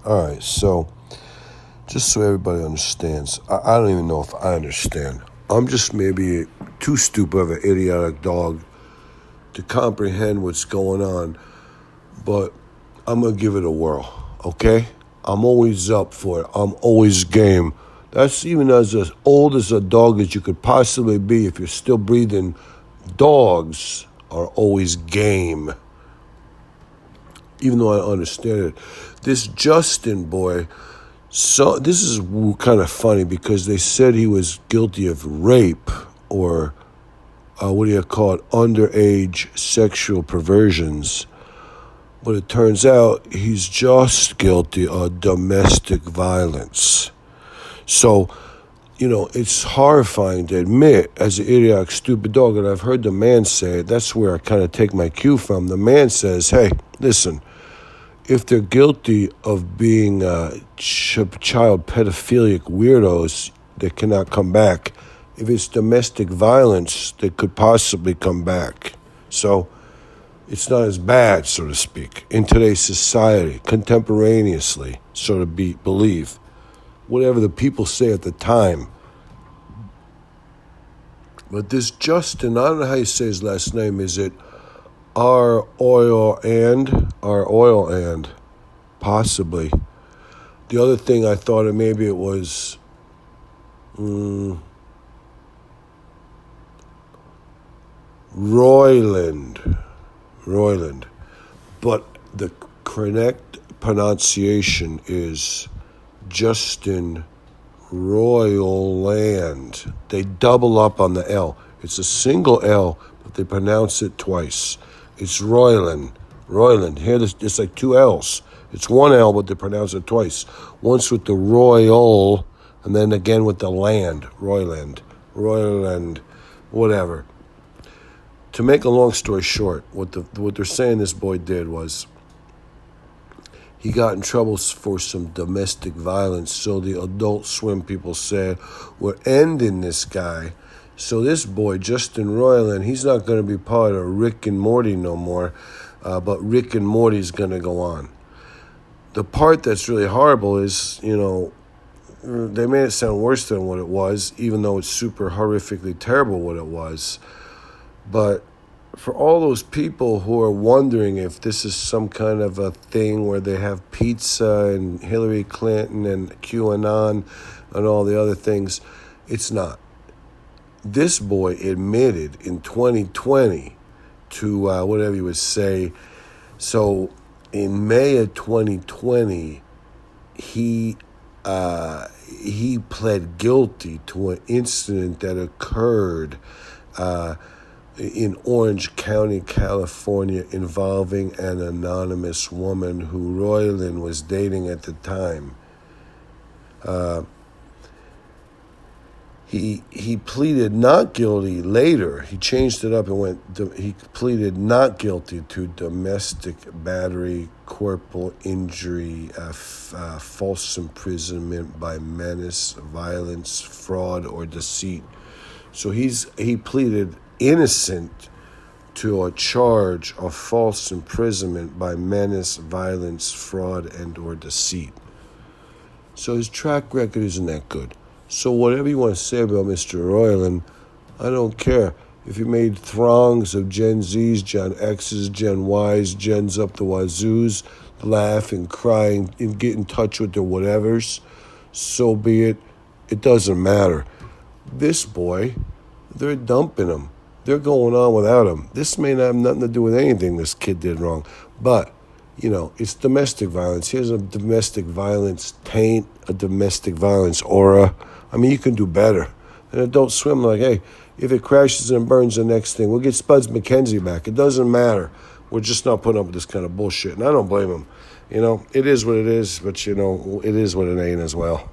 All right, so just so everybody understands, I don't even know if I understand. I'm just maybe too stupid of an idiotic dog to comprehend what's going on, but I'm going to give it a whirl, okay? I'm always up for it. I'm always game. That's even as old as a dog as you could possibly be. If you're still breathing, dogs are always game, even though I understand it. This Justin boy, so this is kind of funny because they said he was guilty of rape or what do you call it, underage sexual perversions. But it turns out he's just guilty of domestic violence. So, it's horrifying to admit as an idiotic, stupid dog, and I've heard the man say it. That's where I kind of take my cue from. The man says, hey, listen, if they're guilty of being child pedophilic weirdos that cannot come back, if it's domestic violence, they could possibly come back. So it's not as bad, so to speak, in today's society, contemporaneously, so to believe. Whatever the people say at the time. But this Justin, I don't know how you say his last name. Is it Roiland? Possibly. The other thing I thought of, maybe it was Roiland. But the correct pronunciation is Justin Roiland. They double up on the L. It's a single L, but they pronounce it twice. It's Roiland. Here, it's like two L's. It's one L, but they pronounce it twice. Once with the royal, and then again with the land. Roiland, whatever. To make a long story short, what they're saying this boy did was he got in trouble for some domestic violence. So the Adult Swim people said, we're ending this guy. So this boy, Justin Roiland, he's not going to be part of Rick and Morty no more, but Rick and Morty's going to go on. The part that's really horrible is, they made it sound worse than what it was, even though it's super horrifically terrible what it was. But for all those people who are wondering if this is some kind of a thing where they have pizza and Hillary Clinton and QAnon and all the other things, it's not. This boy admitted in 2020 to whatever you would say. So in May of 2020, he pled guilty to an incident that occurred in Orange County, California, involving an anonymous woman who Roiland was dating at the time. He pleaded not guilty later. He changed it up and he pleaded not guilty to domestic battery, corporal injury, false imprisonment by menace, violence, fraud, or deceit. So he pleaded innocent to a charge of false imprisonment by menace, violence, fraud, and or deceit. So his track record isn't that good. So whatever you want to say about Mr. Roiland, I don't care. If you made throngs of Gen Zs, Gen Xs, Gen Ys, Gens up the wazoos, laugh and cry and get in touch with their whatevers, so be it. It doesn't matter. This boy, they're dumping him. They're going on without him. This may not have nothing to do with anything this kid did wrong. But, it's domestic violence. Here's a domestic violence taint, a domestic violence aura. I mean, you can do better. And Adult Swim, like, hey, if it crashes and burns, the next thing, we'll get Spuds McKenzie back. It doesn't matter. We're just not putting up with this kind of bullshit. And I don't blame him. It is what it is, but, it is what it ain't as well.